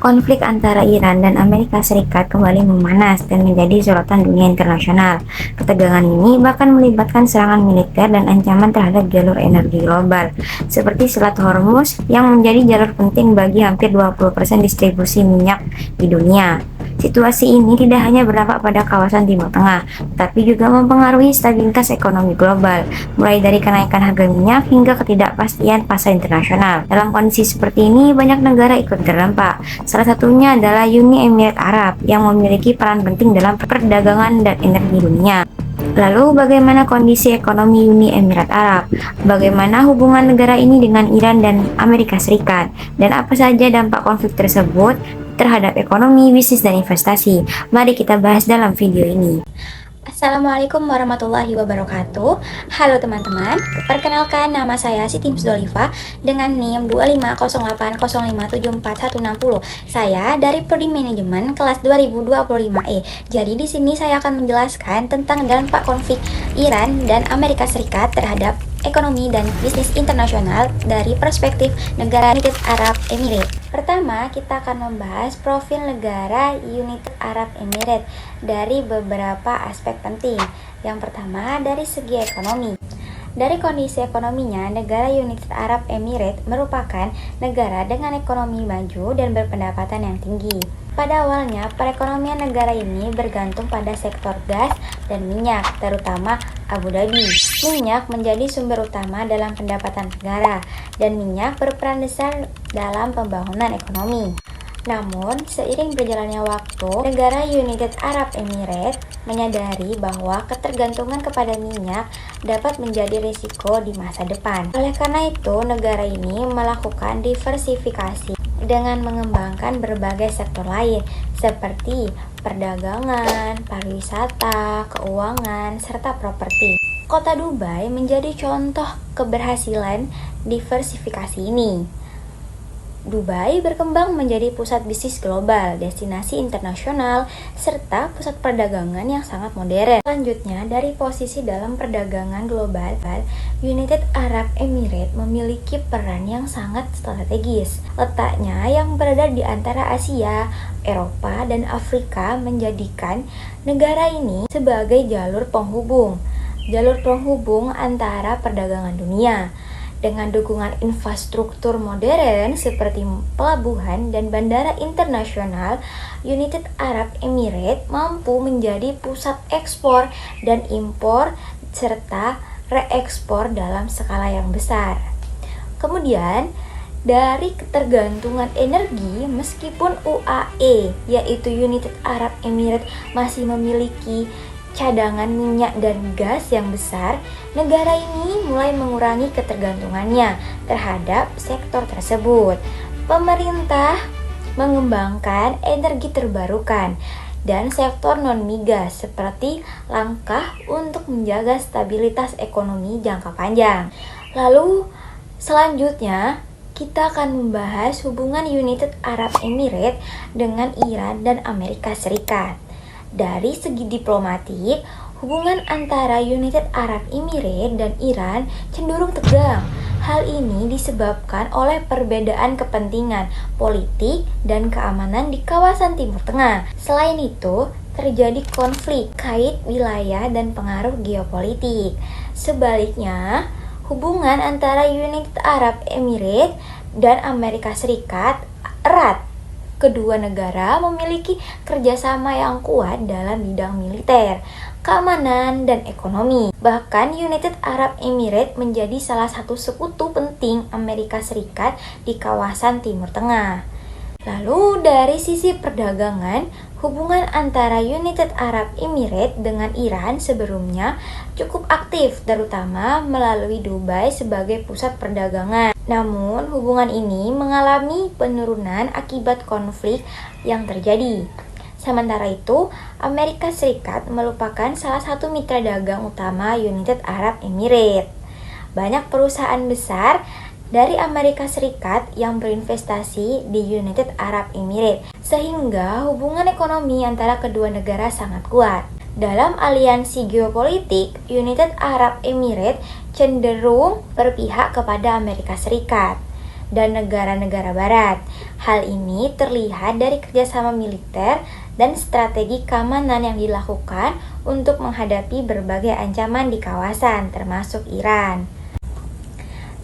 Konflik antara Iran dan Amerika Serikat kembali memanas dan menjadi sorotan dunia internasional. Ketegangan ini bahkan melibatkan serangan militer dan ancaman terhadap jalur energi global, seperti Selat Hormuz yang menjadi jalur penting bagi hampir 20% distribusi minyak di dunia. Situasi ini tidak hanya berdampak pada kawasan Timur Tengah, tapi juga mempengaruhi stabilitas ekonomi global, mulai dari kenaikan harga minyak hingga ketidakpastian pasar internasional. Dalam kondisi seperti ini, banyak negara ikut terdampak. Salah satunya adalah Uni Emirat Arab yang memiliki peran penting dalam perdagangan dan energi dunia. Lalu bagaimana kondisi ekonomi Uni Emirat Arab? Bagaimana hubungan negara ini dengan Iran dan Amerika Serikat? Dan apa saja dampak konflik tersebut terhadap ekonomi, bisnis, dan investasi? Mari kita bahas dalam video ini. Assalamualaikum warahmatullahi wabarakatuh. Halo teman-teman, perkenalkan nama saya Siti Musdolifa dengan NIM 25080574160. Saya dari Prodi Manajemen kelas 2025E. Jadi di sini saya akan menjelaskan tentang dampak konflik Iran dan Amerika Serikat terhadap ekonomi dan bisnis internasional dari perspektif negara United Arab Emirates. Pertama, kita akan membahas profil negara United Arab Emirates dari beberapa aspek penting. Yang pertama, dari segi ekonomi. Dari kondisi ekonominya, negara United Arab Emirates merupakan negara dengan ekonomi maju dan berpendapatan yang tinggi. Pada awalnya, perekonomian negara ini bergantung pada sektor gas dan minyak, terutama Abu Dhabi. Minyak menjadi sumber utama dalam pendapatan negara, dan minyak berperan besar dalam pembangunan ekonomi. Namun, seiring berjalannya waktu, negara United Arab Emirates menyadari bahwa ketergantungan kepada minyak dapat menjadi risiko di masa depan. Oleh karena itu, negara ini melakukan diversifikasi dengan mengembangkan berbagai sektor lain seperti perdagangan, pariwisata, keuangan, serta properti. Kota Dubai menjadi contoh keberhasilan diversifikasi ini. Dubai berkembang menjadi pusat bisnis global, destinasi internasional, serta pusat perdagangan yang sangat modern. Selanjutnya, dari posisi dalam perdagangan global, United Arab Emirates memiliki peran yang sangat strategis. Letaknya yang berada di antara Asia, Eropa, dan Afrika menjadikan negara ini sebagai jalur penghubung antara perdagangan dunia. Dengan dukungan infrastruktur modern seperti pelabuhan dan bandara internasional, United Arab Emirates mampu menjadi pusat ekspor dan impor serta reekspor dalam skala yang besar. Kemudian, dari ketergantungan energi, meskipun UAE yaitu United Arab Emirates masih memiliki cadangan minyak dan gas yang besar, negara ini mulai mengurangi ketergantungannya terhadap sektor tersebut. Pemerintah mengembangkan energi terbarukan dan sektor non-migas seperti langkah untuk menjaga stabilitas ekonomi jangka panjang. Lalu selanjutnya kita akan membahas hubungan United Arab Emirates dengan Iran dan Amerika Serikat. Dari segi diplomatik, hubungan antara United Arab Emirates dan Iran cenderung tegang. Hal ini disebabkan oleh perbedaan kepentingan politik dan keamanan di kawasan Timur Tengah. Selain itu, terjadi konflik kait wilayah dan pengaruh geopolitik. Sebaliknya, hubungan antara United Arab Emirates dan Amerika Serikat erat. Kedua negara memiliki kerjasama yang kuat dalam bidang militer, keamanan, dan ekonomi. Bahkan United Arab Emirates menjadi salah satu sekutu penting Amerika Serikat di kawasan Timur Tengah. Lalu dari sisi perdagangan, hubungan antara United Arab Emirates dengan Iran sebelumnya cukup aktif, terutama melalui Dubai sebagai pusat perdagangan. Namun, hubungan ini mengalami penurunan akibat konflik yang terjadi. Sementara itu, Amerika Serikat merupakan salah satu mitra dagang utama United Arab Emirates. Banyak perusahaan besar dari Amerika Serikat yang berinvestasi di United Arab Emirates, sehingga hubungan ekonomi antara kedua negara sangat kuat. Dalam aliansi geopolitik, United Arab Emirates cenderung berpihak kepada Amerika Serikat. dan negara-negara barat. Hal ini terlihat dari kerjasama militer dan strategi keamanan yang dilakukan untuk menghadapi berbagai ancaman di kawasan, termasuk Iran.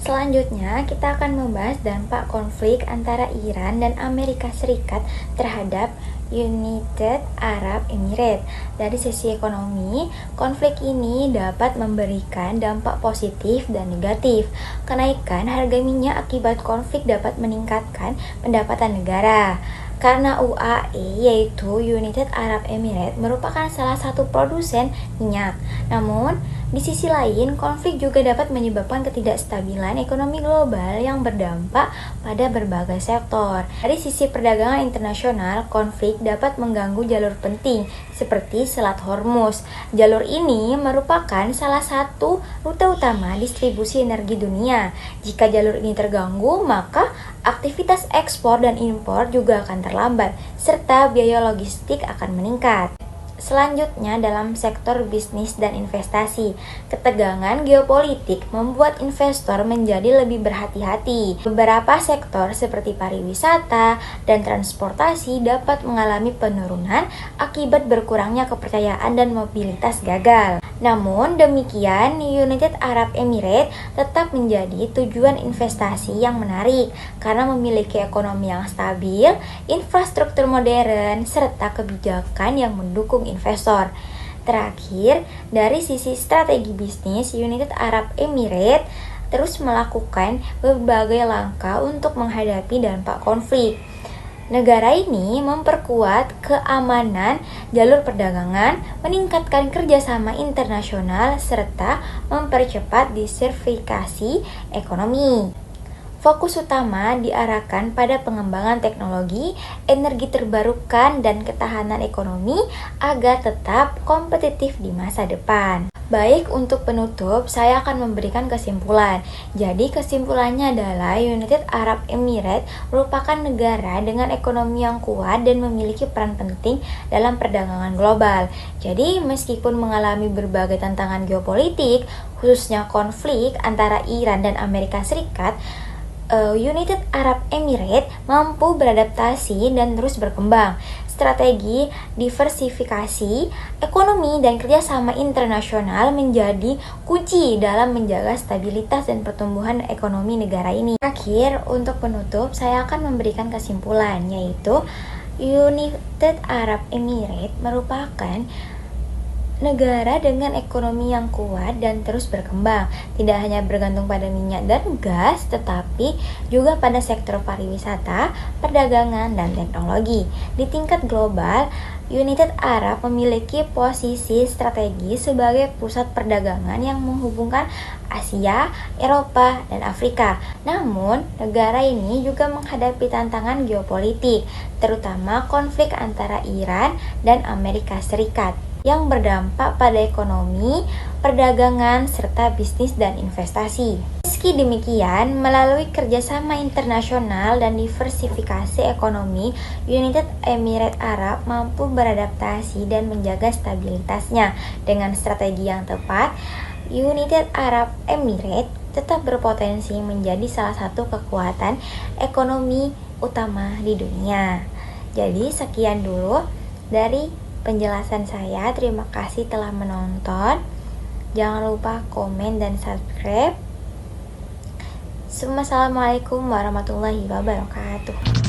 Selanjutnya, kita akan membahas dampak konflik antara Iran dan Amerika Serikat terhadap United Arab Emirates. Dari sisi ekonomi, konflik ini dapat memberikan dampak positif dan negatif. Kenaikan harga minyak akibat konflik dapat meningkatkan pendapatan negara. Karena UAE, yaitu United Arab Emirates, merupakan salah satu produsen minyak. Namun, di sisi lain, konflik juga dapat menyebabkan ketidakstabilan ekonomi global yang berdampak pada berbagai sektor. Dari sisi perdagangan internasional, konflik dapat mengganggu jalur penting seperti Selat Hormuz. Jalur ini merupakan salah satu rute utama distribusi energi dunia. Jika jalur ini terganggu, maka aktivitas ekspor dan impor juga akan terlambat, serta biaya logistik akan meningkat. Selanjutnya, dalam sektor bisnis dan investasi, ketegangan geopolitik membuat investor menjadi lebih berhati-hati. Beberapa sektor seperti pariwisata dan transportasi dapat mengalami penurunan akibat berkurangnya kepercayaan dan mobilitas gagal. Namun demikian, United Arab Emirates tetap menjadi tujuan investasi yang menarik karena memiliki ekonomi yang stabil, infrastruktur modern, serta kebijakan yang mendukung investor. Terakhir, dari sisi strategi bisnis, United Arab Emirates terus melakukan berbagai langkah untuk menghadapi dampak konflik. Negara ini memperkuat keamanan jalur perdagangan, meningkatkan kerjasama internasional, serta mempercepat diversifikasi ekonomi. Fokus utama diarahkan pada pengembangan teknologi, energi terbarukan, dan ketahanan ekonomi agar tetap kompetitif di masa depan. Baik, untuk penutup, saya akan memberikan kesimpulan. Jadi, kesimpulannya adalah United Arab Emirates merupakan negara dengan ekonomi yang kuat dan memiliki peran penting dalam perdagangan global. Jadi, meskipun mengalami berbagai tantangan geopolitik, khususnya konflik antara Iran dan Amerika Serikat, United Arab Emirates mampu beradaptasi dan terus berkembang. Strategi diversifikasi ekonomi dan kerjasama internasional menjadi kunci dalam menjaga stabilitas dan pertumbuhan ekonomi negara ini. Terakhir, untuk penutup, saya akan memberikan kesimpulan, yaitu United Arab Emirates merupakan negara dengan ekonomi yang kuat dan terus berkembang, tidak hanya bergantung pada minyak dan gas, tetapi juga pada sektor pariwisata, perdagangan, dan teknologi. Di tingkat global, United Arab memiliki posisi strategis sebagai pusat perdagangan yang menghubungkan Asia, Eropa, dan Afrika. Namun, negara ini juga menghadapi tantangan geopolitik, terutama konflik antara Iran dan Amerika Serikat yang berdampak pada ekonomi, perdagangan, serta bisnis dan investasi. Meski demikian, melalui kerjasama internasional dan diversifikasi ekonomi, United Emirates Arab mampu beradaptasi dan menjaga stabilitasnya. Dengan strategi yang tepat, United Arab Emirates tetap berpotensi menjadi salah satu kekuatan ekonomi utama di dunia. Jadi, sekian dulu dari penjelasan saya. Terima kasih telah menonton. Jangan lupa komen dan subscribe. Assalamualaikum warahmatullahi wabarakatuh.